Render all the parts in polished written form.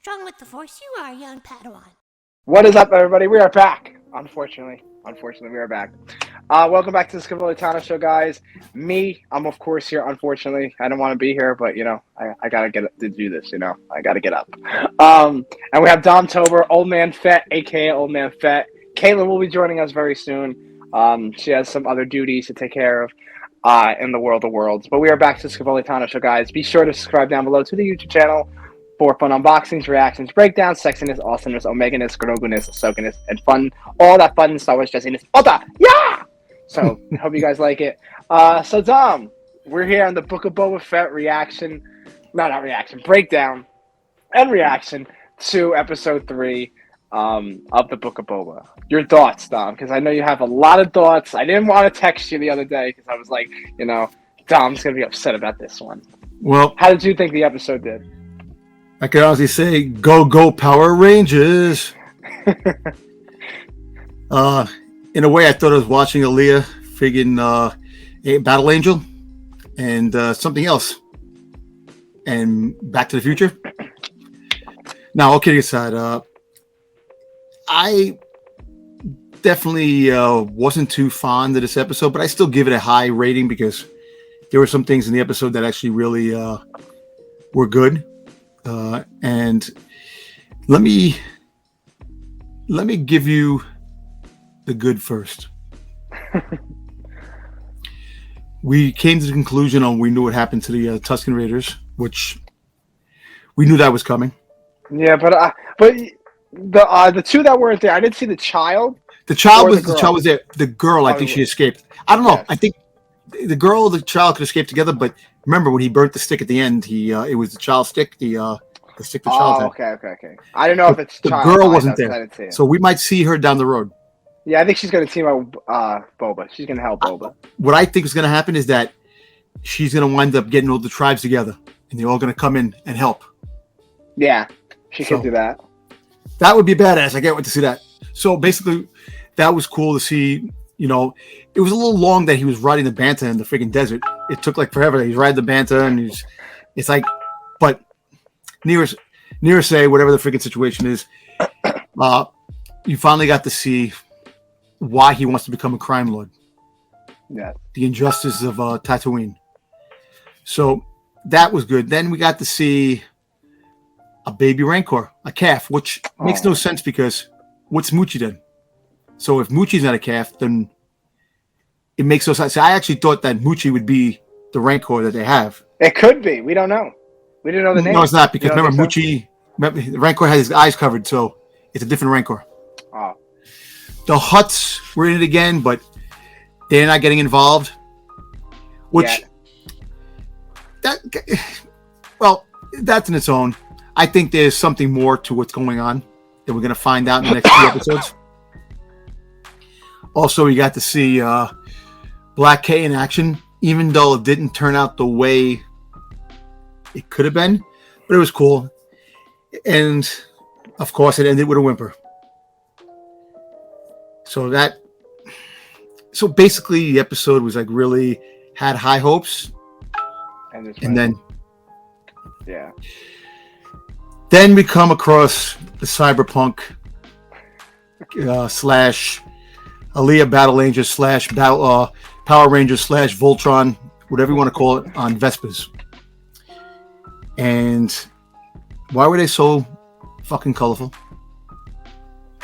strong with the Force you are, young Padawan. What is up, everybody? We are back. Unfortunately, we are back. Welcome back to the Scavolitano Show, guys. I'm of course here. Unfortunately, I don't want to be here, but I gotta get to do this. I gotta get up. And we have domtober, Old Man Fett, aka Old Man Fett. Kayla will be joining us very soon. She has some other duties to take care of in the world of worlds. But we are back to the Scavolitano Show, guys. Be sure to subscribe down below to the YouTube channel for fun unboxings, reactions, breakdowns, sexiness, awesomeness, omeganess, groguness, ahsokaness, and fun. All that fun Star Wars Jessiness. Oda! Yeah! So, hope you guys like it. So, Dom, we're here on the Book of Boba Fett reaction. No, not reaction. Breakdown and reaction to Episode 3 of the Book of Boba. Your thoughts, Dom, because I know you have a lot of thoughts. I didn't want to text you the other day because I was like, Dom's going to be upset about this one. Well, how did you think the episode did? I can honestly say, go Power Rangers. In a way, I thought I was watching Aaliyah friggin' a Battle Angel and something else. And Back to the Future. Now, all kidding aside, I definitely wasn't too fond of this episode, but I still give it a high rating because there were some things in the episode that actually really were good. And let me give you the good first. We came to the conclusion on we knew what happened to the Tusken Raiders, which we knew that was coming. Yeah, but the two that weren't there, I didn't see the child. The child was there. The girl, I think she escaped. I don't know. Yes. I think the girl and the child could escape together, but remember when he burnt the stick at the end? It was the child's stick. The stick the child had. Okay. I don't know if it's the girl wasn't there, so we might see her down the road. Yeah, I think she's going to team up Boba. She's going to help Boba. What I think is going to happen is that she's going to wind up getting all the tribes together, and they're all going to come in and help. Yeah, she could do that. That would be badass. I can't wait to see that. So basically, that was cool to see. It was a little long that he was riding the Banta in the freaking desert. It took like forever. He's riding the Banta, and it's like, but near say whatever the freaking situation is, you finally got to see why he wants to become a crime lord. Yeah. The injustice of Tatooine. So that was good. Then we got to see a baby Rancor, a calf, which makes no sense because what's Moochie then? So if Moochie's not a calf, then it makes no sense. So I actually thought that Moochie would be the Rancor that they have. It could be. We don't know. We didn't know the name. No, it's not because remember Moochie, the Rancor has his eyes covered, so it's a different Rancor. Oh. The Hutts were in it again, but they're not getting involved. Which that's in its own. I think there's something more to what's going on that we're going to find out in the next few episodes. Also, we got to see Black K in action, even though it didn't turn out the way it could have been, but it was cool. And of course, it ended with a whimper. So basically, the episode was like really had high hopes, and then Then we come across the cyberpunk slash Aaliyah Battle Angel slash Power Rangers slash Voltron, whatever you want to call it, on Vespers. And why were they so fucking colorful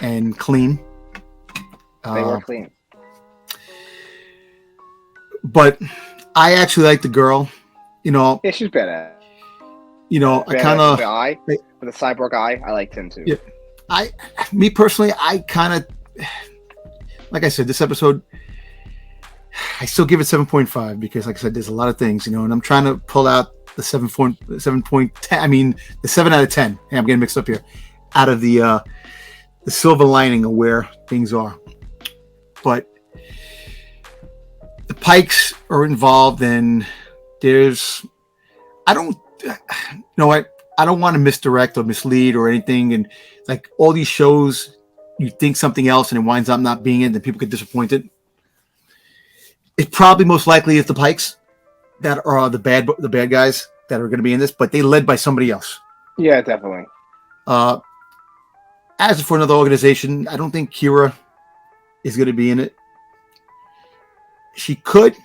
and clean? They were clean. But I actually like the girl. Yeah, she's badass. I kind of with the cyborg eye. I liked him too. Yeah, me personally, I kind of like I said, this episode, I still give it 7.5 because, like I said, there's a lot of things, and I'm trying to pull out the 7.10. I mean, the 7 out of 10. Hey, I'm getting mixed up here. Out of the silver lining of where things are, but the Pikes are involved, and I don't want to misdirect or mislead or anything, and like all these shows, you think something else and it winds up not being it, and people get disappointed. It probably most likely is the Pikes that are the bad guys that are going to be in this, but they led by somebody else. Yeah, definitely. As for another organization, I don't think Kira is going to be in it. She could,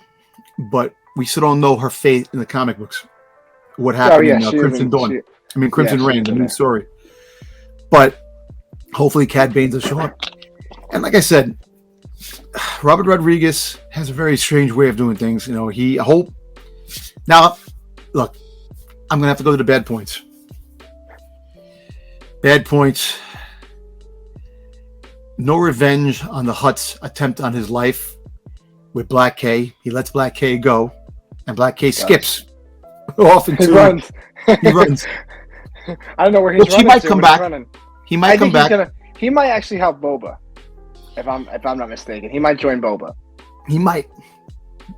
but we still don't know her fate in the comic books. What happened in Crimson Dawn? Crimson Reign, the new story. But hopefully Cad Bane does show up. And like I said, Robert Rodriguez has a very strange way of doing things. I hope. Now, look, I'm going to have to go to the bad points. Bad points. No revenge on the Hutt's attempt on his life with Black K. He lets Black K go, and Black K skips off into. He runs. He runs. I don't know where he's running. He might come back. He might I come think back. He might actually help Boba, if I'm not mistaken. He might join Boba. He might.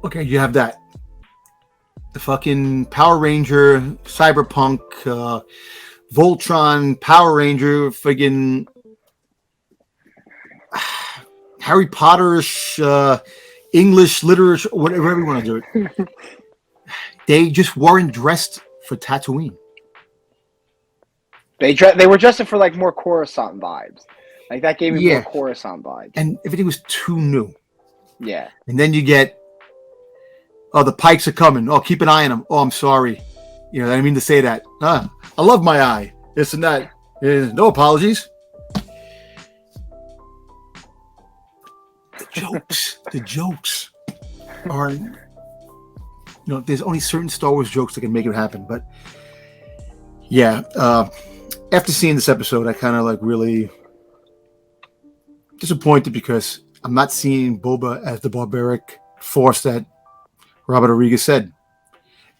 Okay, you have that. The fucking Power Ranger, Cyberpunk, Voltron, Power Ranger, friggin' Harry Potter-ish, English literature, whatever you want to do it. They just weren't dressed for Tatooine. They were dressed for like more Coruscant vibes. Like that gave me more Coruscant vibes. And everything was too new. Yeah. And then you get, the Pikes are coming. Oh, keep an eye on them. Oh, I'm sorry. I didn't mean to say that. I love my eye. This and that. No apologies. The jokes are, there's only certain Star Wars jokes that can make it happen. But yeah, after seeing this episode, I kind of really disappointed because I'm not seeing Boba as the barbaric force that Robert Rodriguez said.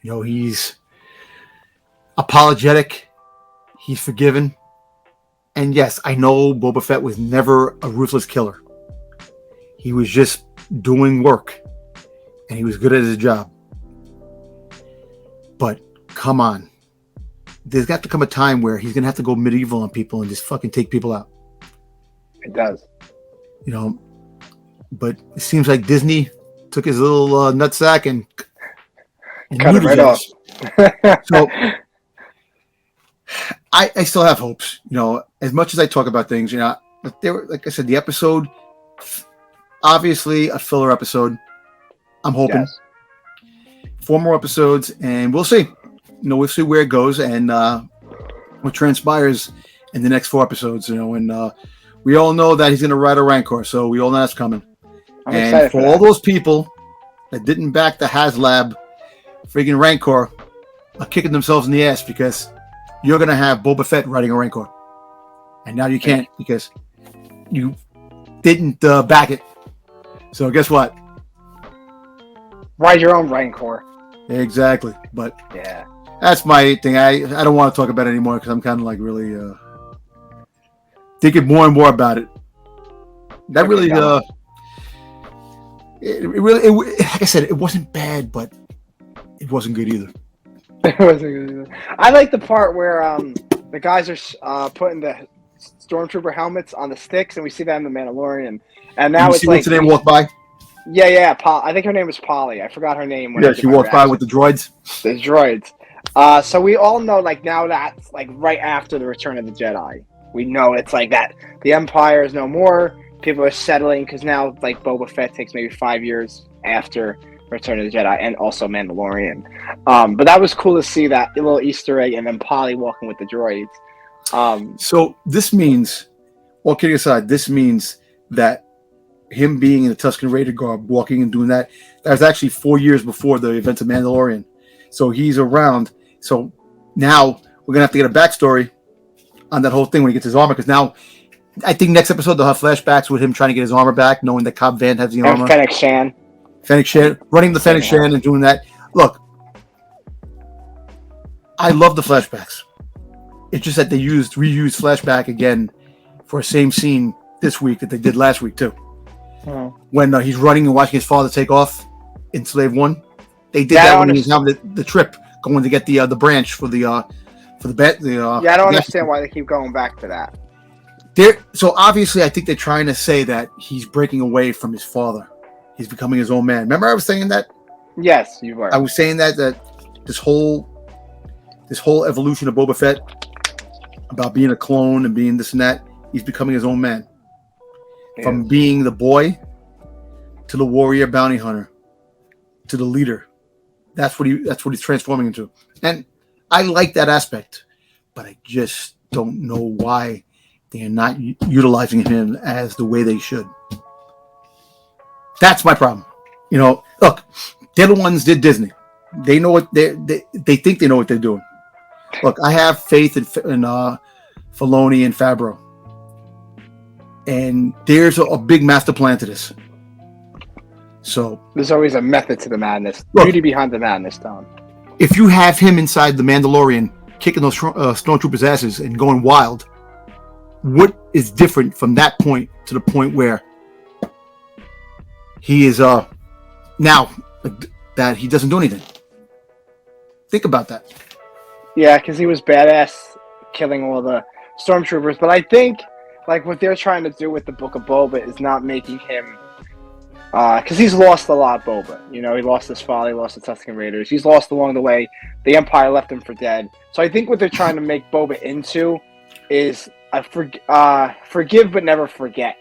He's apologetic. He's forgiven. And yes, I know Boba Fett was never a ruthless killer. He was just doing work. And he was good at his job. But come on. There's got to come a time where he's going to have to go medieval on people and just fucking take people out. It does. But it seems like Disney took his little nutsack and cut it right off. So I still have hopes. As much as I talk about things, there were, like I said, the episode, obviously a filler episode. I'm hoping 4 more episodes, and we'll see. We'll see where it goes and what transpires in the next 4 episodes. And we all know that he's going to ride a Rancor, so we all know that's coming. I'm excited for all those people that didn't back the HasLab freaking Rancor are kicking themselves in the ass because you're going to have Boba Fett riding a Rancor. And now you can't because you didn't back it. So guess what? Ride your own Rancor. Exactly. But yeah, that's my thing. I don't want to talk about it anymore because I'm kind of really thinking more and more about it. That really, like I said, it wasn't bad, but it wasn't good either. It wasn't good either. I like the part where the guys are putting the stormtrooper helmets on the sticks, and we see that in the Mandalorian. And now it's like what's the name walk by? Yeah. I think her name was Polly. I forgot her name. Yeah, she walked by with the droids. The droids. So we all know, like, now that's like right after the Return of the Jedi. We know it's like that. The Empire is no more. People are settling because now, like, Boba Fett takes maybe 5 years after Return of the Jedi and also Mandalorian. But that was cool to see that little Easter egg and then Polly walking with the droids. So this means, all kidding aside, this means that him being in the Tusken Raider garb, walking and doing that was actually 4 years before the events of Mandalorian. So he's around. So now we're going to have to get a backstory on that whole thing when he gets his armor, because now I think next episode they'll have flashbacks with him trying to get his armor back, knowing that Cobb Vanth has the armor. And Fennec Shan, running the Fennec Shan and doing that. Look, I love the flashbacks. It's just that they reused flashback again for a same scene this week that they did last week too. When he's running and watching his father take off in Slave One, they did that when he was having the trip going to get the branch for the bet. I don't understand why they keep going back to that. So obviously, I think they're trying to say that he's breaking away from his father. He's becoming his own man. Remember, I was saying that. Yes, you were. I was saying that this whole evolution of Boba Fett about being a clone and being this and that. He's becoming his own man. Yeah. From being the boy to the warrior bounty hunter to the leader. That's what he's transforming into. And I like that aspect, but I just don't know why they are not utilizing him as the way they should. That's my problem. Look, they're the ones did Disney. They know what they think they know what they're doing. Look, I have faith in Filoni and Favreau. And there's a big master plan to this. So there's always a method to the madness. Look, Beauty behind the madness, Tom. If you have him inside the Mandalorian kicking those stormtroopers' asses and going wild, what is different from that point to the point where he is now that he doesn't do anything? Think about that. Yeah, because he was badass killing all the stormtroopers. But I think like what they're trying to do with the Book of Boba is not making him, because he's lost a lot, Boba. He lost his father, he lost the Tusken Raiders. He's lost along the way. The Empire left him for dead. So I think what they're trying to make Boba into is a forgive but never forget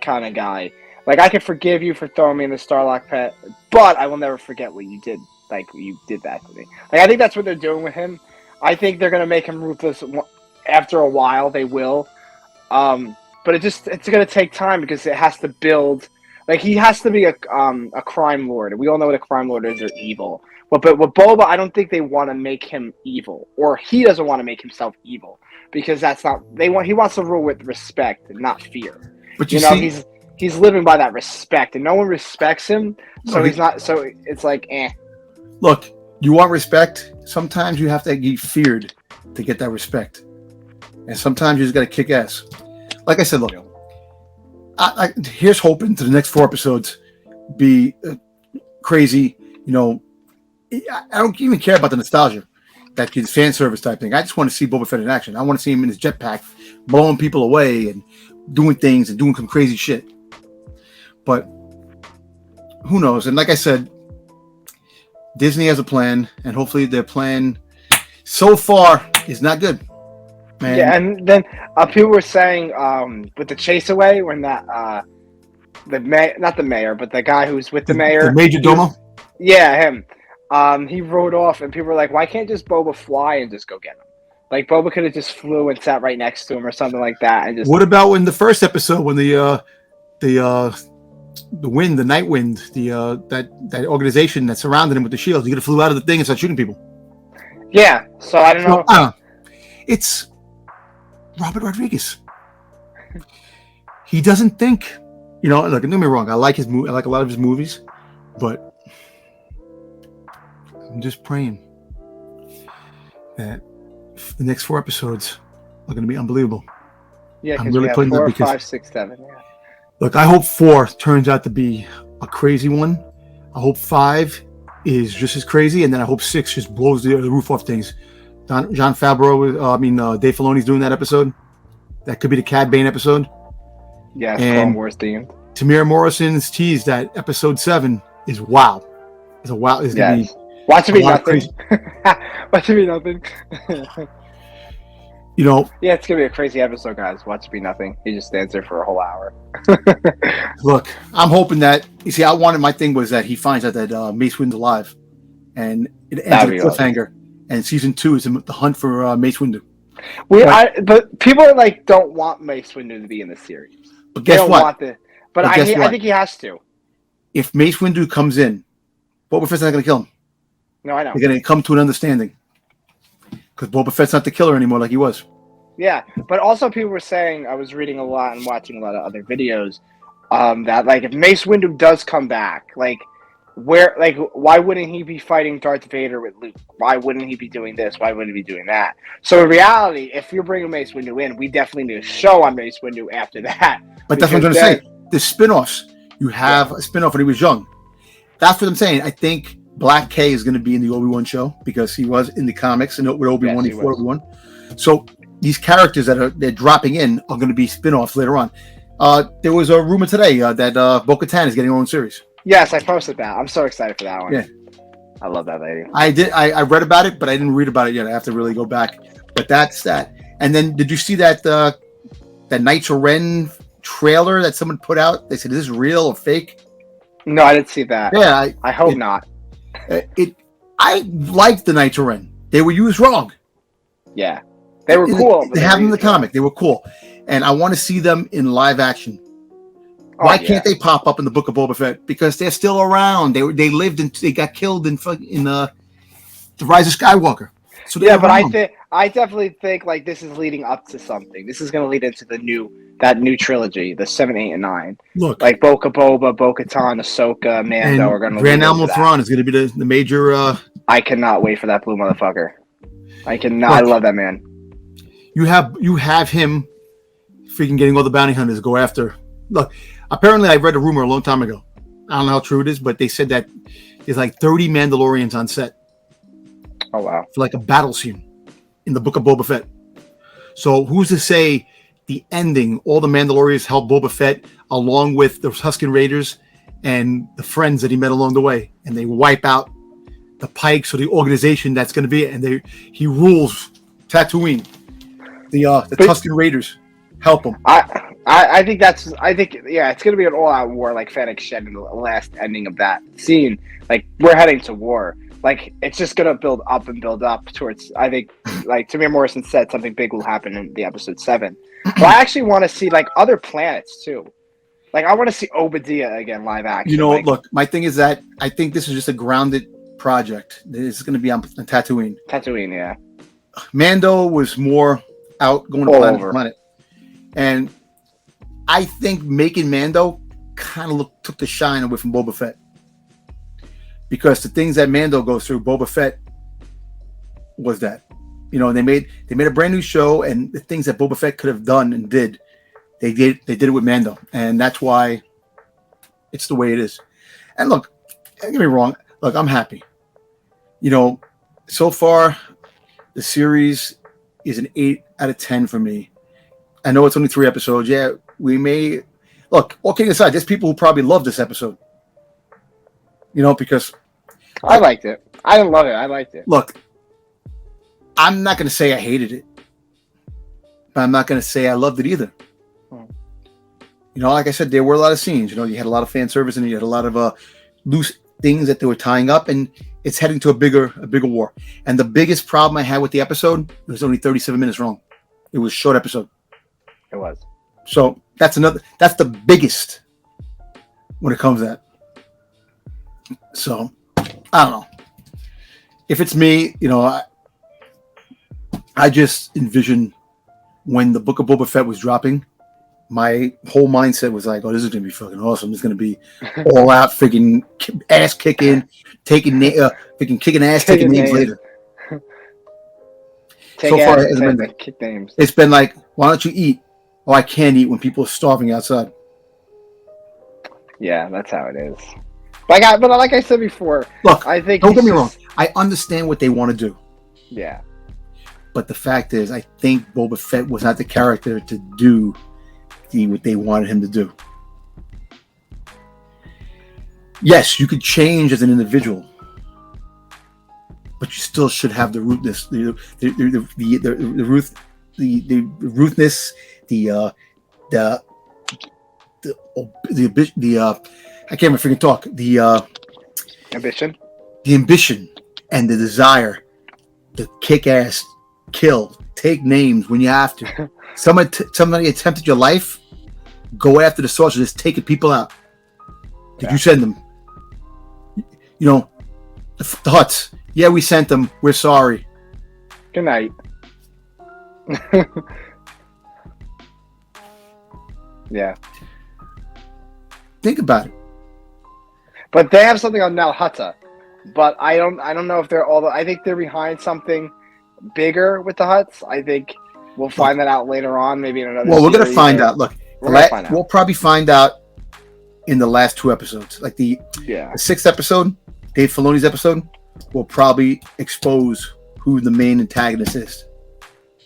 kind of guy. Like, I can forgive you for throwing me in the Starlock pit, but I will never forget what you did. Like, you did that to me. Like, I think that's what they're doing with him. I think they're going to make him ruthless. After a while, they will. But it's going to take time because it has to build. Like, he has to be a crime lord. We all know what a crime lord is. They're evil. But with Boba, I don't think they want to make him evil. Or he doesn't want to make himself evil. Because that's not... He wants to rule with respect and not fear. But you see... He's living by that respect. And no one respects him. So he's not... So it's like, eh. Look, you want respect? Sometimes you have to be feared to get that respect. And sometimes you just got to kick ass. Like I said, look, here's hoping to the next 4 episodes be crazy. I don't even care about the nostalgia, that fan service type thing. I just want to see Boba Fett in action. I want to see him in his jetpack, blowing people away and doing things and doing some crazy shit. But who knows? And like I said, Disney has a plan, and hopefully their plan so far is not good. Man. Yeah, and then people were saying with the chase away when that not the mayor, but the guy who's with the mayor, the Major Domo. Yeah, him. He rode off, and people were like, "Why can't just Boba fly and just go get him? Like Boba could have just flew and sat right next to him or something like that." And just what about in the first episode when the wind, the night wind, that organization that surrounded him with the shields, he could have flew out of the thing and started shooting people. Yeah, so I don't know. It's Robert Rodriguez. He doesn't think, look, don't get me wrong. I like I like a lot of his movies, but I'm just praying that the next 4 episodes are going to be unbelievable. Yeah, I'm because really we have putting 4, that because 5, 6, 7. Yeah. Look, I hope 4 turns out to be a crazy one. I hope 5 is just as crazy, and then I hope 6 just blows the roof off things. John Favreau, Dave Filoni's doing that episode. That could be the Cad Bane episode. Yeah, and Clone Wars themed. Tamir Morrison's tease that episode 7 is wow. It's a wow. It's gonna be watch it be nothing. Watch it be nothing. Yeah, it's gonna be a crazy episode, guys. Watch it be nothing. He just stands there for a whole hour. Look, I'm hoping that my thing was that he finds out that Mace Windu's alive, and it ends with a cliffhanger. Awesome. And season 2 is the hunt for Mace Windu. But people don't want Mace Windu to be in the series. But guess what? I think he has to. If Mace Windu comes in, Boba Fett's not going to kill him. No, I know. They're going to come to an understanding. Because Boba Fett's not the killer anymore like he was. Yeah, but also people were saying, I was reading a lot and watching a lot of other videos, that if Mace Windu does come back, why wouldn't he be fighting Darth Vader with Luke? Why wouldn't he be doing this? Why wouldn't he be doing that? So in reality, if you're bringing Mace Windu in, we definitely need a show on Mace Windu after that. But that's what I'm going to say. The spin-offs. You have a spin-off when he was young. That's what I'm saying. I think Black K is going to be in the Obi-Wan show because he was in the comics and with Obi-Wan before Obi-Wan. So these characters they're dropping in are going to be spin-offs later on. There was a rumor today that Bo-Katan is getting her own series. Yes, I posted that. I'm so excited for that one. Yeah. I love that lady. I read about it, but I didn't read about it yet. I have to really go back. But that's that. And then did you see that Nitro Ren trailer that someone put out? They said, is this real or fake? No, I didn't see that. Yeah, I hope not. I liked the Nitro Ren. They were used wrong. Yeah, they were cool. They have them in the comic. They were cool, and I want to see them in live action. Why can't they pop up in the Book of Boba Fett? Because they're still around. They lived and they got killed in the Rise of Skywalker. So yeah, but I definitely think like this is leading up to something. This is going to lead into that new trilogy, the 7, 8, and 9. Look, like Book of Boba, Bo-Katan, Ahsoka, Mando are going to. Grand Admiral Thrawn is going to be the major. I cannot wait for that blue motherfucker. I cannot. Look, I love that man. You have him freaking getting all the bounty hunters to go after. Look, apparently I read a rumor a long time ago. I don't know how true it is, but they said that there's like 30 Mandalorians on set. Oh wow! For like a battle scene in the Book of Boba Fett. So who's to say the ending? All the Mandalorians help Boba Fett along with the Tusken Raiders and the friends that he met along the way, and they wipe out the Pikes or the organization that's going to be it, and he rules Tatooine. The Tusken Raiders help him. I think it's going to be an all-out war, like Fennec said in the last ending of that scene. Like we're heading to war. Like it's just going to build up towards. I think, like Tamir Morrison said, something big will happen in the episode 7. But I actually want to see like other planets too. Like I want to see Obadiah again live action. Look, my thing is that I think this is just a grounded project. This is going to be on Tatooine. Tatooine, yeah. Mando was more out going to planet to planet, and I think making Mando kind of took the shine away from Boba Fett, because the things that Mando goes through, Boba Fett was that. They made a brand new show, and the things that Boba Fett could have done and did, they did it with Mando, and that's why it's the way it is. And look, don't get me wrong. Look, I'm happy. So far, the series is an 8 out of 10 for me. I know it's only 3 episodes. Yeah, we may look. All kidding aside, there's people who probably love this episode. Because I liked it. I didn't love it. I liked it. Look, I'm not going to say I hated it, but I'm not going to say I loved it either. Like I said, there were a lot of scenes. You had a lot of fan service, and you had a lot of loose things that they were tying up, and it's heading to a bigger war. And the biggest problem I had with the episode, it was only 37 minutes long. It was a short episode. It was. So that's the biggest when it comes to that. So I don't know. If it's me, I just envision when the Book of Boba Fett was dropping, my whole mindset was like, oh, this is going to be fucking awesome. This is going to be all out freaking ass kicking, freaking kicking ass, taking names later. So far, kick names. It's been like, why don't you eat? Oh, I can't eat when people are starving outside. Yeah, that's how it is. But like I said before, look, I think don't get me wrong. I understand what they want to do. Yeah. But the fact is, I think Boba Fett was not the character to do what they wanted him to do. Yes, you could change as an individual, but you still should have the rootness, the rootness, I can't even freaking talk. The ambition, and the desire to kick ass, kill, take names when you have to. Somebody attempted your life. Go after the sorcerers, taking people out. Did you send them? The Huts. Yeah, we sent them. We're sorry. Good night. Yeah. Think about it. But they have something on Nal Hutta. But I don't know if they're all. I think they're behind something bigger with the Huts. I think we'll find that out later on, maybe in another. Well, we're gonna find out. Look, we'll probably find out in the last 2 episodes. Like the 6th episode, Dave Filoni's episode, will probably expose who the main antagonist is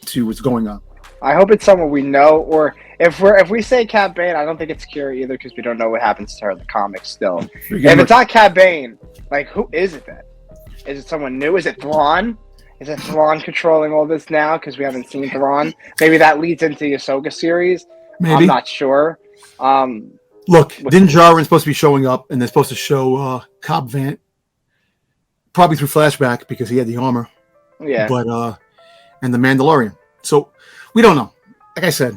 to what's going on. I hope it's someone we know, or if we say Cad Bane, I don't think it's Kira either, because we don't know what happens to her in the comics still. If it's not Cad Bane, like who is it then? Is it someone new? Is it Thrawn? Is it Thrawn controlling all this now because we haven't seen Thrawn? Maybe that leads into the Ahsoka series. Maybe. I'm not sure. Look, Din Djarin's supposed to be showing up, and they're supposed to show Cobb Vanth, probably through flashback because he had the armor. Yeah. But and the Mandalorian. So we don't know. Like I said.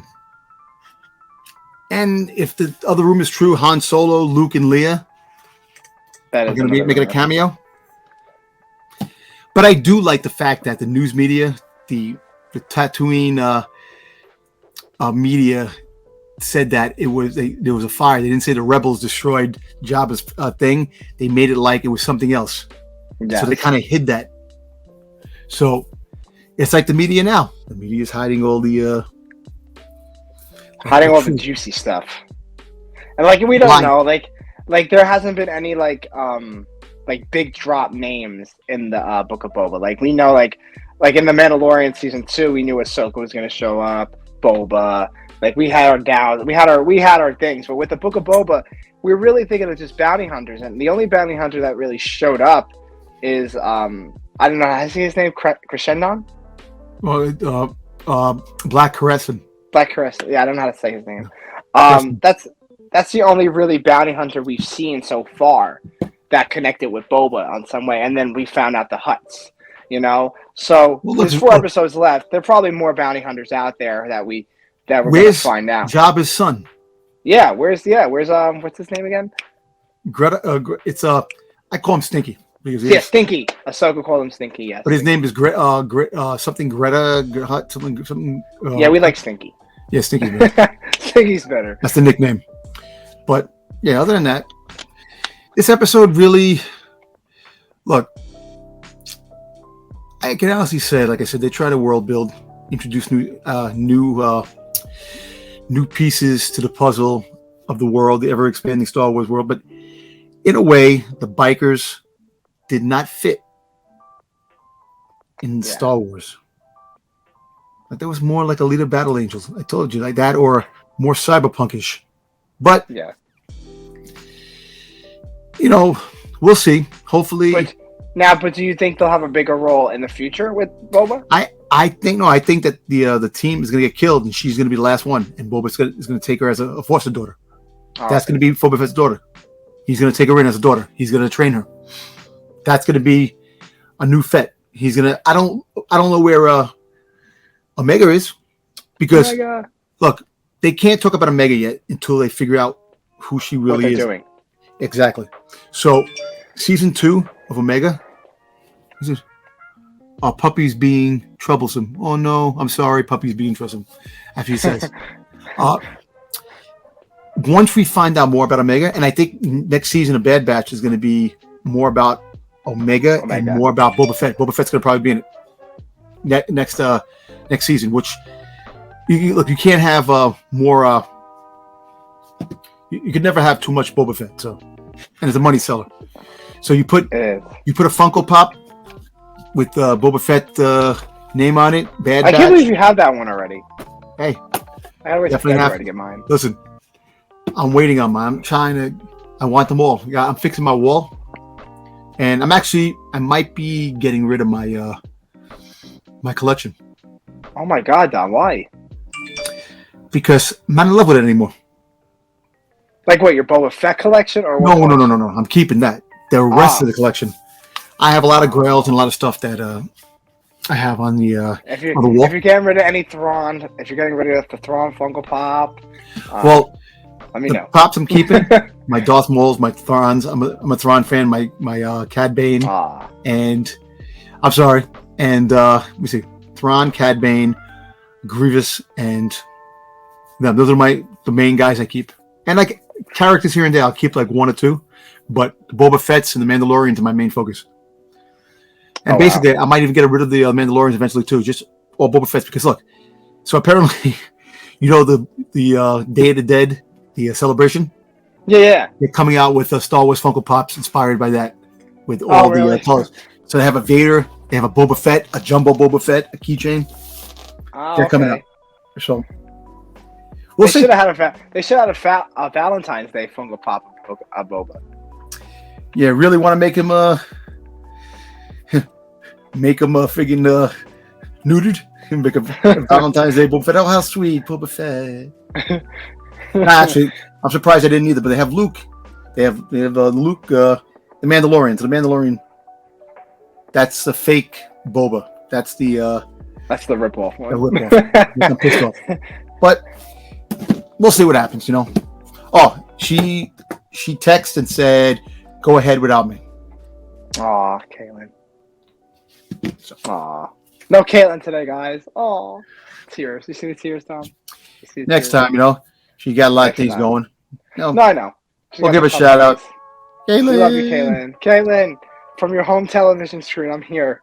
And if the other rumor is true, Han Solo, Luke, and Leia are going to be making a cameo. But I do like the fact that the news media, the Tatooine media, said that there was a fire. They didn't say the rebels destroyed Jabba's thing. They made it like it was something else. Yeah. So they kind of hid that. So it's like the media now. The media is hiding all the the juicy stuff. And like we don't know, like there hasn't been any like big drop names in the Book of Boba. Like we know like in the Mandalorian season 2, we knew Ahsoka was going to show up, Boba. Like we had our doubts, we had our things, but with the Book of Boba, we're really thinking of just bounty hunters, and the only bounty hunter that really showed up is I don't know, I see his name Crescendon? Well, Black Crescent. Black Crescent. Yeah, I don't know how to say his name. That's the only really bounty hunter we've seen so far that connected with Boba on some way, and then we found out the Hutts. You know, so there's 4 episodes left. There are probably more bounty hunters out there that we're going to find out. Jabba's son? Yeah, where's what's his name again? Greta. It's I call him Stinky. Stinky. Ahsoka called him Stinky. Yes, but his name is something Greta something. Yeah, we like Stinky. Yeah, Stinky's better. Stinky's better. That's the nickname. But yeah, other than that, this episode really look. I can honestly say, like I said, they try to world build, introduce new pieces to the puzzle of the world, the ever expanding Star Wars world. But in a way, the bikers did not fit in Star Wars. Like there was more like Alita Battle Angels. I told you, like that, or more cyberpunkish. But we'll see. Hopefully. But do you think they'll have a bigger role in the future with Boba? I think that the team is going to get killed, and she's going to be the last one, and Boba is going to take her as a foster daughter. That's going to be Boba Fett's daughter. He's going to take her in as a daughter. He's going to train her. That's going to be a new Fett. He's going to. I don't know where Omega is, because look, they can't talk about Omega yet until they figure out who she really is. Doing. Exactly. So, season 2 of Omega. Our puppy's being troublesome. Oh no, I'm sorry, puppy's being troublesome. After he says, once we find out more about Omega, and I think next season of Bad Batch is going to be more about Omega and more about Boba Fett. Boba Fett's going to probably be in it next season. Which you can't have more. You could never have too much Boba Fett. So, and it's a money seller. So you put a Funko Pop with Boba Fett name on it. Bad Batch. I can't believe you have that one already. Hey, I always have to get mine. Listen, I'm waiting on mine. I want them all. Yeah, I'm fixing my wall, and I might be getting rid of my my collection. Oh my God, Don! Why? Because I'm not in love with it anymore. Like what? Your Boba Fett collection, or what? No. I'm keeping that. The rest of the collection. I have a lot of grails and a lot of stuff that I have on the wall. If you're getting rid of any Thrawn, if you're getting rid of the Thrawn Funko Pop, let me know. Pops I'm keeping. My Darth Mauls, my Throns. I'm a Thrawn fan. My Cad Bane. And I'm sorry. And let me see. Thrawn, Cad Bane, Grievous, and those are the main guys I keep. And like characters here and there, I'll keep like 1 or 2. But the Boba Fett's and the Mandalorians are my main focus. And basically, I might even get rid of the Mandalorians eventually too, just all Boba Fett's. Because look, so apparently, the Day of the Dead, the celebration. Yeah. They're coming out with Star Wars Funko Pops inspired by that, with all the colors. So they have a Vader, they have a Boba Fett, a jumbo Boba Fett, a keychain. They're coming out. So they should have had a Valentine's Day Funko Pop of Boba. Yeah, really want to make him make him friggin' neutered. Make a Valentine's Day Boba Fett. Oh, how sweet, Boba Fett. Actually, I'm surprised I didn't either. But they have Luke. They have Luke, the Mandalorian. So the Mandalorian. That's the fake Boba. That's the ripoff one. The ripoff. I'm pissed off. But we'll see what happens. Oh, she texted and said, "Go ahead without me." Aw, Caitlin. Aw. No Caitlin today, guys. Aw. Tears. You see the tears, Tom? Next time, she got a lot of things going. No, I know. We'll give a shout out. Caitlin. We love you, Caitlin. Caitlin, from your home television screen, I'm here.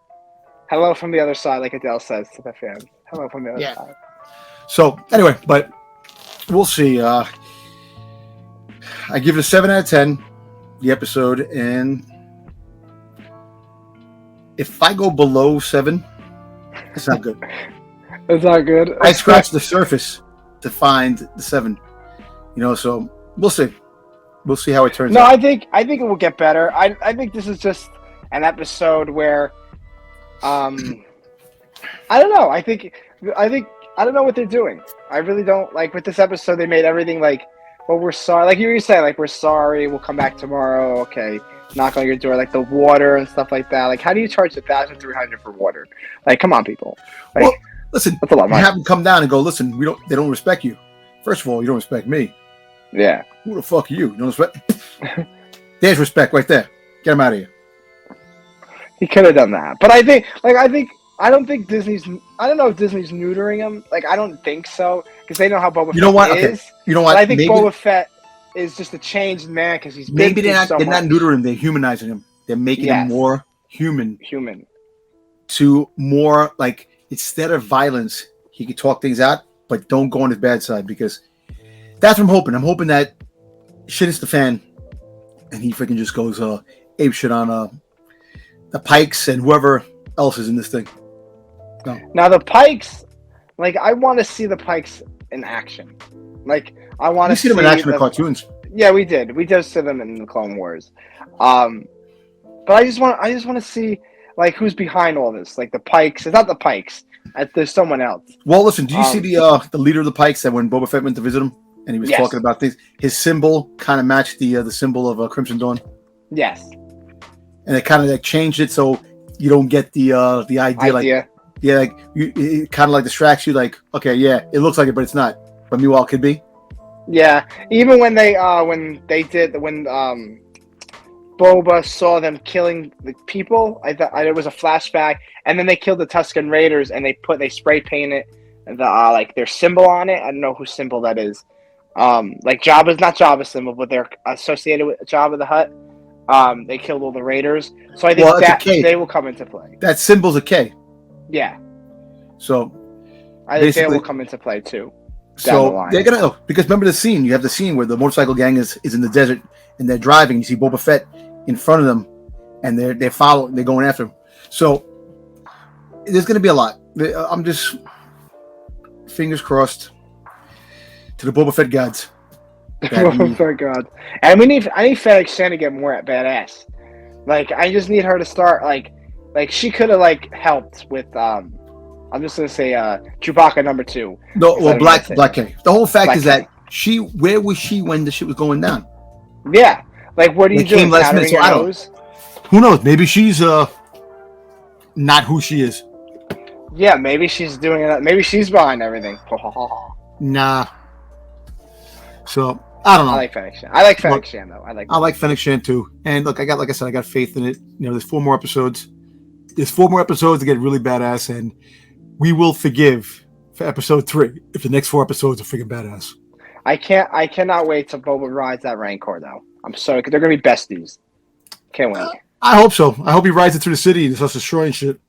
Hello from the other side, like Adele says to the fans. Hello from the other side. So, anyway, but we'll see. I give it a 7 out of 10, the episode, and if I go below 7, it's not good. It's not good. I scratched the surface to find the 7. So we'll see. We'll see how it turns out. No, I think it will get better. I think this is just an episode where I don't know. I don't know what they're doing. I really don't. Like, with this episode, they made everything like, well, we're sorry. Like you were saying, like, we're sorry. We'll come back tomorrow. Okay. Knock on your door, like the water and stuff like that. Like, how do you charge $1,300 for water? Like, come on, people. Like, well, listen, that's a lot of money. Have them come down and go, listen, they don't respect you. First of all, you don't respect me. Yeah. Who the fuck are you? You don't respect? There's respect right there. Get him out of here. He could have done that. But I don't think Disney's, I don't know if Disney's neutering him. Like, I don't think so. Because they know how Boba Fett is. Okay. You know what? But I think Boba Fett is just a changed man because he's maybe they're not neutering him, they're humanizing him. They're making him more human to more like, instead of violence, he could talk things out, but don't go on his bad side, because that's what I'm hoping that shit is the fan and he freaking just goes ape shit on the Pikes and whoever else is in this thing. No. Now the Pikes, like, I want to see the Pikes in action. Like, I want to see them in action in cartoons. Yeah, we did. We just see them in the Clone Wars. But I just want to see, like, who's behind all this. Like, the Pikes. It's not the Pikes. There's someone else. Well, listen. Do you see the leader of the Pikes that when Boba Fett went to visit him and he was talking about things, his symbol kind of matched the symbol of Crimson Dawn. Yes. And it kind of like changed it so you don't get the idea. Like, yeah, like it kind of like distracts you. Like, okay, yeah, it looks like it, but it's not. But meanwhile, it could be. Yeah, even when Boba saw them killing the people, I thought it was a flashback, and then they killed the Tusken Raiders, and they spray painted like their symbol on it. I don't know whose symbol that is. Like Jabba's, not Jabba's symbol, but they're associated with Jabba the Hutt. They killed all the Raiders, so I think that they will come into play. That symbol's a K. Yeah. So I think they will come into play too. So they're gonna because remember the scene. You have the scene where the motorcycle gang is in the desert and they're driving. You see Boba Fett in front of them, and they're following. They're going after him. So there's gonna be a lot. I'm just fingers crossed to the Boba Fett gods. Boba Fett gods, and I need Fennec Shand to get more at badass. Like, I just need her to start like she could have like helped with I'm just gonna say Chewbacca number 2. No, well, Black K. The whole fact Black is that where was she when the shit was going down? Yeah, like, what are you doing? Last minute, so I don't. Who knows? Maybe she's not who she is. Yeah, maybe she's doing it. Maybe she's behind everything. Nah. So I don't know. I like Fennec Shand. I like Fennec Shand though. I like Fennec Shand too. And look, like I said, I got faith in it. There's 4 more episodes. There's 4 more episodes to get really badass, and we will forgive for episode 3 if the next 4 episodes are freaking badass. I cannot wait till Boba rides that Rancor though. I'm sorry, they're gonna be besties. Can't wait. I hope so. I hope he rides it through the city and starts destroying shit.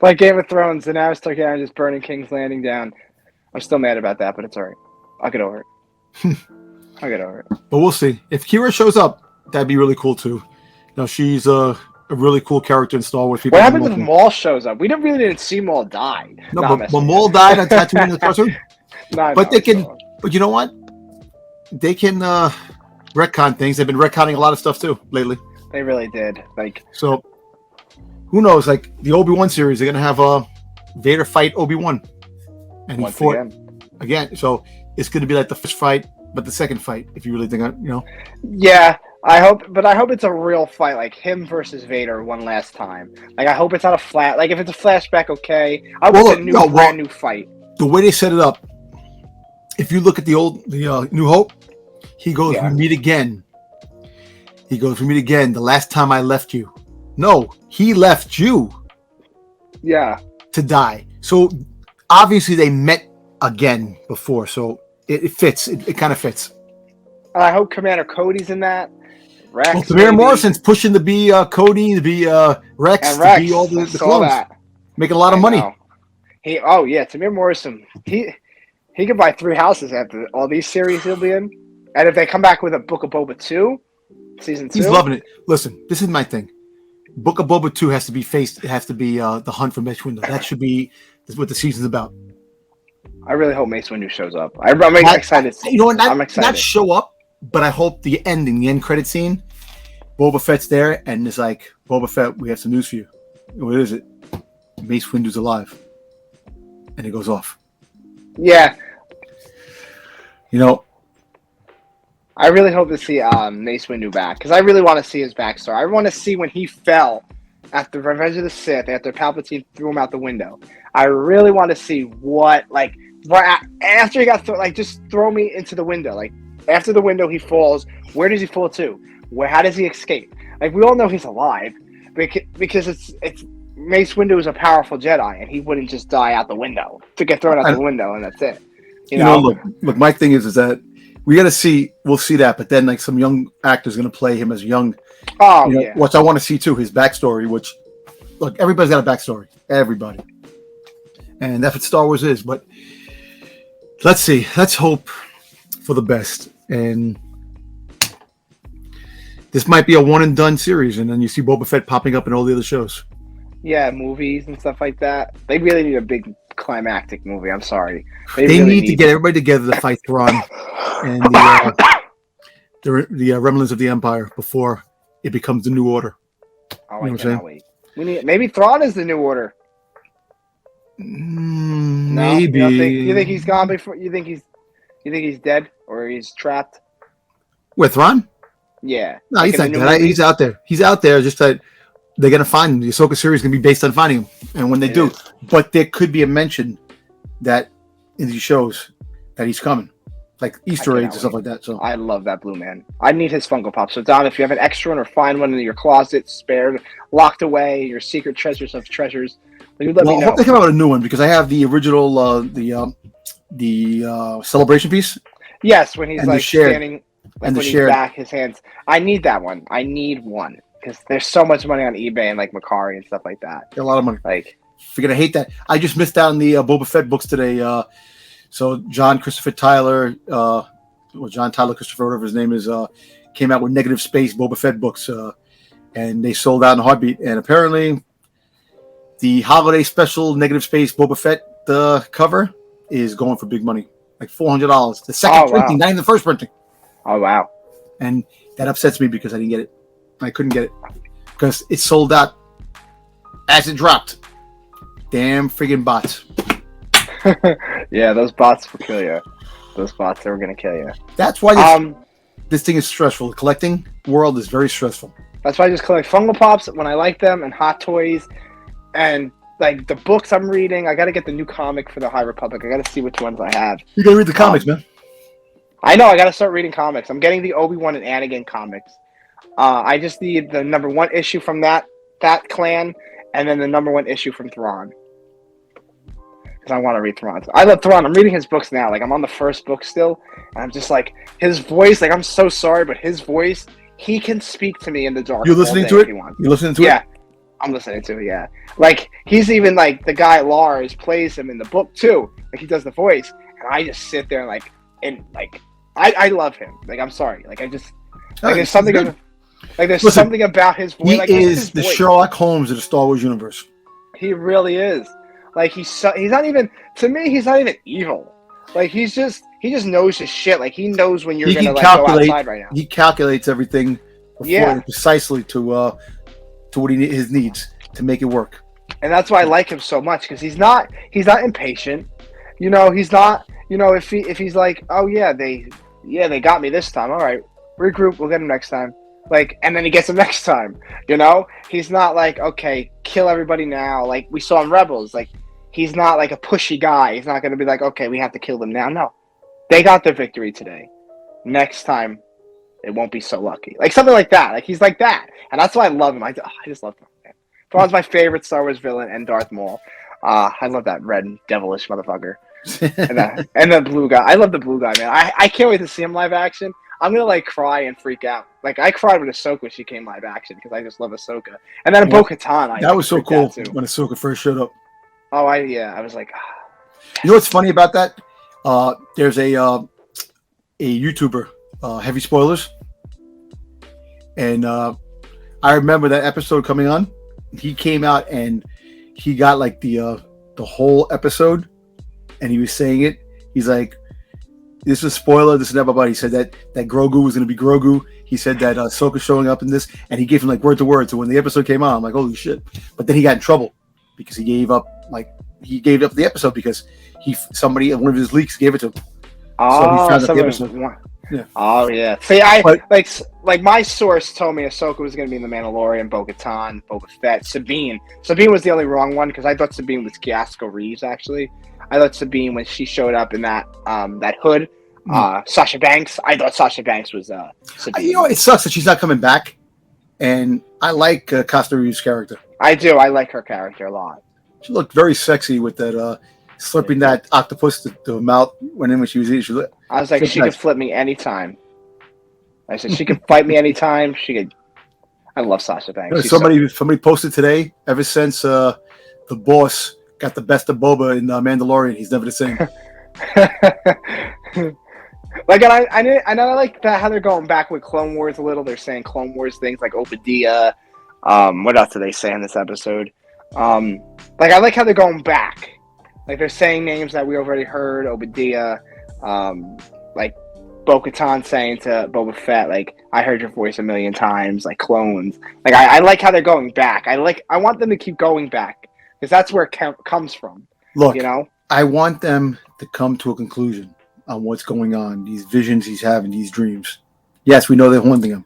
Like Game of Thrones, and now Targaryen just burning King's Landing down. I'm still mad about that, but it's alright. I'll get over it. I'll get over it. But we'll see. If Kira shows up, that'd be really cool too. She's a really cool character in Star Wars. What happens if Maul shows up? We really didn't see Maul die. No, but Maul died on Tatooine in the cartoon. But they can. But you know what? They can retcon things. They've been retconning a lot of stuff too lately. They really did. Like, so who knows? Like the Obi-Wan series, they're gonna have Vader fight Obi-Wan, and he Once fought again. So it's gonna be like the first fight, but the second fight. If you really think, Yeah, I hope it's a real fight, like him versus Vader one last time. Like I hope it's not a flat. Like if it's a flashback, okay. I hope it's a brand new fight. The way they set it up, if you look at the New Hope, he goes, "We meet again." He goes, "We meet again. The last time I left you." No, he left you. Yeah. To die. So obviously they met again before. So it fits. It kind of fits. I hope Commander Cody's in that. Rex. Well, Tamir Morrison's pushing to be Cody, to be Rex, to be all the clones. Making a lot of money. Tamir Morrison. He could buy 3 houses after all these series he'll be in. And if they come back with a Book of Boba 2, season 2. He's loving it. Listen, this is my thing. Book of Boba 2 has to be It has to be the hunt for Mace Windu. That should be what the season's about. I really hope Mace Windu shows up. I'm excited. I'm excited. Not show up, but I hope the end credit scene, Boba Fett's there, and it's like, Boba Fett, we have some news for you. What is it? Mace Windu's alive. And it goes off. Yeah. I really hope to see Mace Windu back, because I really want to see his backstory. I want to see when he fell after Revenge of the Sith, after Palpatine threw him out the window. I really want to see what, like, after he got thrown, like, just throw me into the window. Like, after the window he falls, where does he fall to? How does he escape? Like, we all know he's alive, because it's Mace Windu is a powerful Jedi, and he wouldn't just die out the window to get thrown out the window, and that's it. Look, my thing is that we'll see that, but then like some young actor's going to play him as young. Which I want to see too, his backstory. Which, look, everybody's got a backstory, everybody, and that's what Star Wars is. But let's see, let's hope for the best, and this might be a one and done series, and then you see Boba Fett popping up in all the other shows. Yeah, movies and stuff like that. They really need a big climactic movie. I'm sorry. They really need to get everybody together to fight Thrawn and the remnants of the Empire before it becomes the New Order. Oh, I cannot wait. Maybe Thrawn is the New Order. Maybe. No, you think he's gone before? You think he's dead or he's trapped? With Thrawn? Yeah. No, he's not dead. He's out there. He's out there. Just that they're gonna find him. The Ahsoka series is gonna be based on finding him, and when they do, but there could be a mention that in these shows that he's coming, like Easter eggs and stuff like that. So I love that blue man. I need his Funko Pop. So Don, if you have an extra one or find one in your closet, spared, locked away, your secret treasures of treasures, let me know. I hope they come out with a new one, because I have the original, the celebration piece. Yes, when he's like standing, and when he's back, his hands. I need that one. I need one. Because there's so much money on eBay and like Macari and stuff like that. A lot of money. Like, you're gonna hate that. I just missed out on the Boba Fett books today. So John Christopher Tyler, John Tyler Christopher, whatever his name is, came out with Negative Space Boba Fett books, and they sold out in a heartbeat. And apparently, the holiday special Negative Space Boba Fett cover is going for big money, like $400. The second printing, not even the first printing. Oh wow! And that upsets me because I didn't get it. I couldn't get it because it sold out as it dropped. Damn friggin' bots. Yeah, those bots will kill you. Those bots are going to kill you. That's why this thing is stressful. The collecting world is very stressful. That's why I just collect Funko Pops when I like them, and Hot Toys, and like the books I'm reading. I got to get the new comic for the High Republic. I got to see which ones I have. You got to read the comics, man. I know. I got to start reading comics. I'm getting the Obi-Wan and Anakin comics. I just need the number 1 issue from that clan, and then the number 1 issue from Thrawn. Because I want to read Thrawn. I love Thrawn. I'm reading his books now. Like, I'm on the first book still, and I'm just like, his voice, like, I'm so sorry, but his voice, he can speak to me in the dark. You're listening to it? You're listening to it? Yeah. I'm listening to it, yeah. Like, he's even, like, the guy Lars plays him in the book, too. Like, he does the voice, and I just sit there and, I love him. Like, I'm sorry. Like, I just, like, there's something... Like there's something about his voice. He is the Sherlock Holmes of the Star Wars universe. He really is. Like he's not even, to me, he's not even evil. Like he just knows his shit. Like he knows when you're gonna go outside right now. He calculates everything precisely to what his needs. to make it work. And that's why I like him so much, because he's not impatient. You know, he's not. You know, if he's like, oh yeah, they got me this time. All right, regroup. We'll get him next time. Like, and then he gets him next time. You know, he's not like, okay, kill everybody now. Like we saw in Rebels. Like, he's not like a pushy guy. He's not going to be like, okay, we have to kill them now. No, they got their victory today. Next time, it won't be so lucky. Like something like that. Like he's like that, and that's why I love him. I just love him. Thrawn's my favorite Star Wars villain, and Darth Maul. I love that red devilish motherfucker. and the blue guy. I love the blue guy, man. I can't wait to see him live action. I'm gonna like cry and freak out. Like I cried when Ahsoka when she came live action because I just love Ahsoka. And then Bo-Katan. That was so cool when Ahsoka first showed up. Oh, I was like, You know what's funny about that? There's a YouTuber, Heavy Spoilers, and I remember that episode coming on. He came out and he got like the whole episode, and he was saying it. He's like, "This is a spoiler. This is never about." He said that Grogu was going to be Grogu. He said that Ahsoka showing up in this, and he gave him like word to word. So when the episode came out, I'm like, "Holy shit!" But then he got in trouble because he gave up the episode because somebody one of his leaks gave it to him. Oh, so he found out the episode. Yeah. Oh yeah. See, like my source told me Ahsoka was going to be in The Mandalorian, Bo-Katan, Boba Fett, Sabine. Sabine was the only wrong one because I thought Sabine was Kiasco Reeves. Actually, I thought Sabine when she showed up in that hood, Sasha Banks. I thought Sasha Banks was Sabine. You know, it sucks that she's not coming back, and I like Costa Reeves' character. I do. I like her character a lot. She looked very sexy with that slipping that octopus to her mouth when she was eating. I was like, she could flip me anytime. I said, she could fight me anytime. She could. I love Sasha Banks. Somebody posted today. Ever since the boss got the best of Boba in Mandalorian, he's never the same. Like, and I like that how they're going back with Clone Wars a little. They're saying Clone Wars things like Obadiah. What else do they say in this episode? Like, I like how they're going back. Like, they're saying names that we already heard. Obadiah. Like Bo-Katan saying to Boba Fett, like, I heard your voice a million times, like clones. Like, I like how they're going back. I want them to keep going back because that's where it comes from. Look, you know, I want them to come to a conclusion on what's going on, these visions he's having, these dreams. Yes, we know they're haunting him,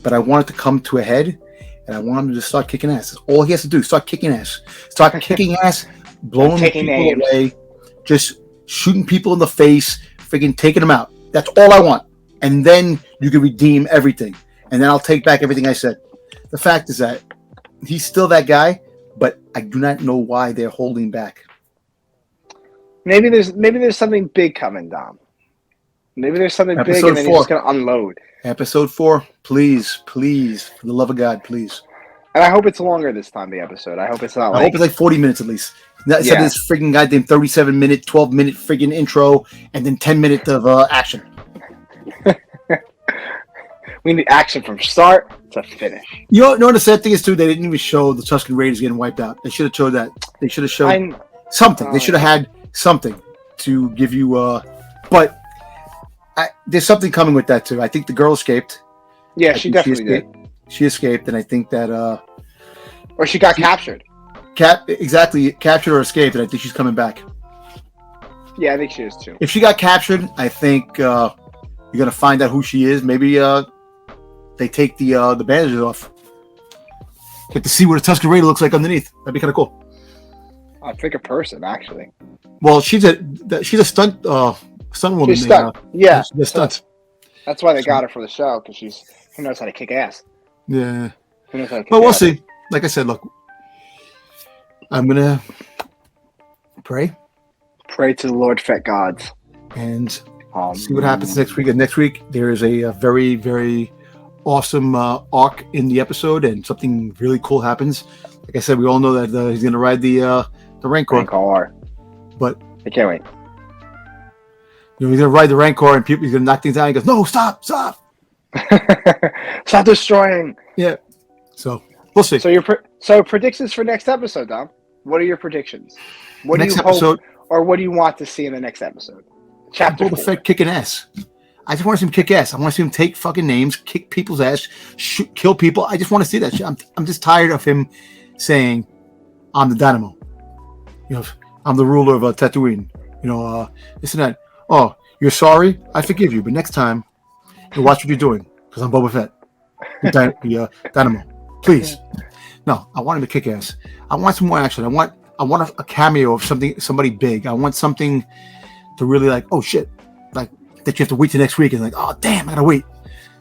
but I want it to come to a head, and I want him to start kicking ass. That's all he has to do. Start kicking ass. Start kicking ass, blowing people away, just shooting people in the face, freaking taking them out. That's all I want. And then you can redeem everything. And then I'll take back everything I said. The fact is that he's still that guy, but I do not know why they're holding back. Maybe there's something big coming, Dom. Maybe there's something big, and then he's just gonna unload. Episode 4, please, for the love of God, please. And I hope it's longer this time. The episode. I hope it's not. I hope it's like 40 minutes at least. Instead of this freaking goddamn 37-minute, 12-minute freaking intro, and then 10 minutes of action. We need action from start to finish. You know the sad thing is too, they didn't even show the Tusken Raiders getting wiped out. They should have showed that. They should have showed something. They should have had something to give you. But there's something coming with that too. I think the girl escaped. Yeah, she definitely did. She escaped, and I think that. Or she got captured. Exactly, captured or escaped, and I think she's coming back. Yeah, I think she is too. If she got captured, I think you're gonna find out who she is. Maybe they take the bandages off. Get to see what a Tusken Raider looks like underneath. That'd be kind of cool. I think a person actually. Well, she's a stunt woman. She's stunt. Yeah, she's a stunt. That's why they got her for the show because she knows how to kick ass. Yeah. She knows how to kick but we'll ass. see. Like I said, look, I'm gonna pray to the Lord Fett gods and see what happens next week. And next week there is a very, very awesome arc in the episode, and something really cool happens. Like I said, we all know that he's gonna ride the Rancor. But I can't wait. You know, he's gonna ride the Rancor, and he's gonna knock things out. He goes, "No, stop!" Stop destroying. Yeah. So we'll see. So predictions for next episode, Dom. What are your predictions? What next do you episode, hope, or what do you want to see in the next episode? Chapter Boba Fett kicking ass. I just want to see him kick ass. I want to see him take fucking names, kick people's ass, kill people. I just want to see that shit. I'm just tired of him saying, "I'm the Dynamo. You know, I'm the ruler of Tatooine. You know, this and that. Oh, you're sorry? I forgive you, but next time, you watch what you're doing, because I'm Boba Fett, the Dynamo. Please." No, I want him to kick ass. I want some more action. I want a cameo of somebody big. I want something to really like, oh shit, like that you have to wait till next week and like, oh damn, I gotta wait.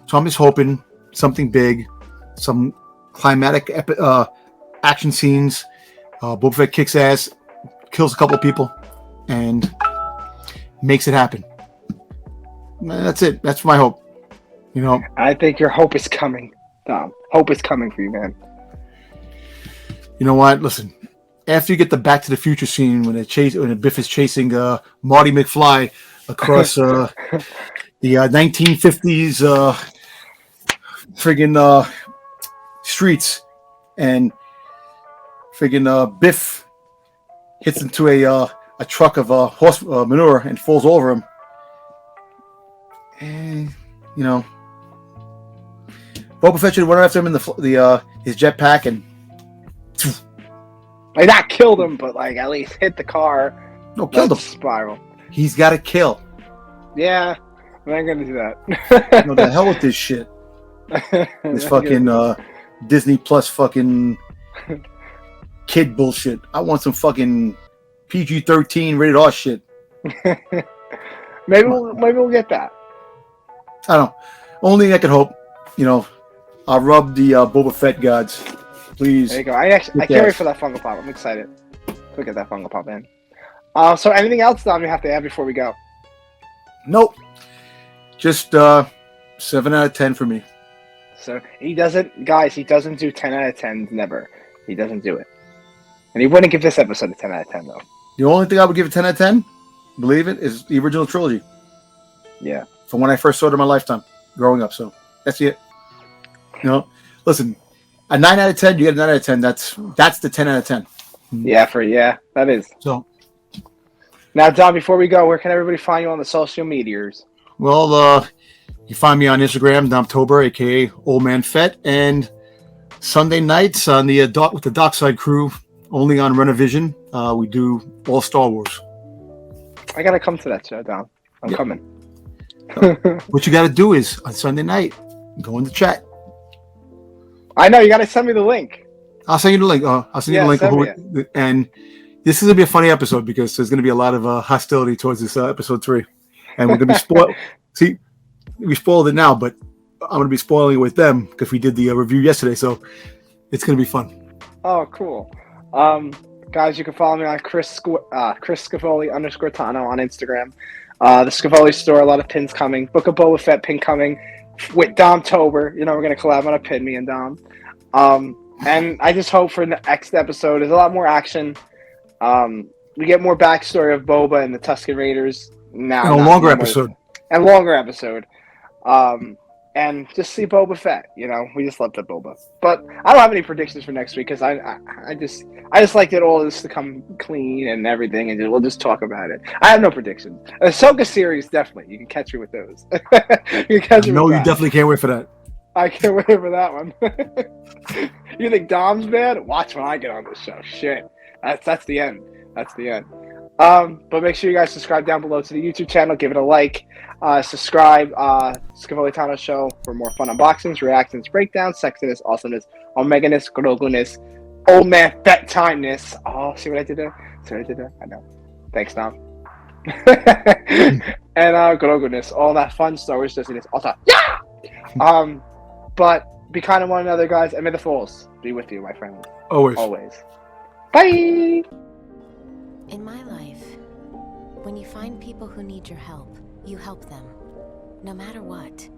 So I'm just hoping something big, some climatic action scenes. Boba Fett kicks ass, kills a couple of people, and makes it happen. That's it. That's my hope. You know, I think your hope is coming, Dom. Hope is coming for you, man. You know what? Listen, after you get the Back to the Future scene when Biff is chasing Marty McFly across the 1950s friggin' streets, and friggin' Biff hits into a truck of horse manure and falls over him, and you know, Boba Fett should run after him in his jetpack and. Like, not killed him, but like at least hit the car. No, killed him. Spiral. He's got to kill. Yeah, I'm not gonna do that. No, the hell with this shit. This fucking Disney Plus fucking kid bullshit. I want some fucking PG-13 rated R shit. maybe we'll get that. I don't know. Only thing I can hope. You know, I'll rub the Boba Fett gods. Please. There you go. I can't wait for that Funko Pop. I'm excited. Look at that Funko Pop, man. So anything else, Dom, you have to add before we go? Nope. Just 7 out of 10 for me. So he doesn't do 10 out of 10s, never. He doesn't do it. And he wouldn't give this episode a 10 out of 10, though. The only thing I would give a 10 out of 10, believe it, is the original trilogy. Yeah. From when I first saw it in my lifetime, growing up. So that's it. You know, listen, a 9 out of 10, you get a 9 out of 10. That's the 10 out of 10. Yeah, that is. So now, Dom, before we go, where can everybody find you on the social medias? Well, you find me on Instagram, domtober, aka Old Man Fett, and Sunday nights on the with the Dockside crew, only on Renovision. We do all Star Wars. I gotta come to that show, Dom. I'm coming. What you got to do is on Sunday night, go in the chat. I know you gotta send me the link. I'll send you the link. I'll send you the link. And this is gonna be a funny episode because there's gonna be a lot of hostility towards this episode 3, and we're gonna be spoiled. See, we spoiled it now, but I'm gonna be spoiling it with them because we did the review yesterday, so it's gonna be fun. Oh, cool. Guys, you can follow me on Chris Scavoli _Tano on Instagram. The Scavoli store, a lot of pins coming. Book of Boba Fett pin coming with domtober. You know, we're gonna collab on a pin, me and Dom. And I just hope for the next episode there's a lot more action. We get more backstory of Boba and the Tusken Raiders now. And a longer episode. And just see Boba Fett. You know, we just love the Boba. But I don't have any predictions for next week because I just like it all just to come clean and everything, and we'll just talk about it. I have no predictions. Ahsoka series, definitely. You can catch me with those. You definitely can't wait for that. I can't wait for that one. You think Dom's bad? Watch when I get on this show. Shit. That's the end. That's the end. But make sure you guys subscribe down below to the YouTube channel. Give it a like. Subscribe. Scavoli Tano Show for more fun unboxings, reactions, breakdowns, sexiness, awesomeness, omeganess, groguness, old man fat timeness. Oh, see what I did there? I know. Thanks, Dom. And groguness, all that fun Star Wars dizziness. Also, yeah. But be kind to one another, guys, and may the Force be with you, my friends. Always. Bye. In my life, when you find people who need your help, you help them, no matter what.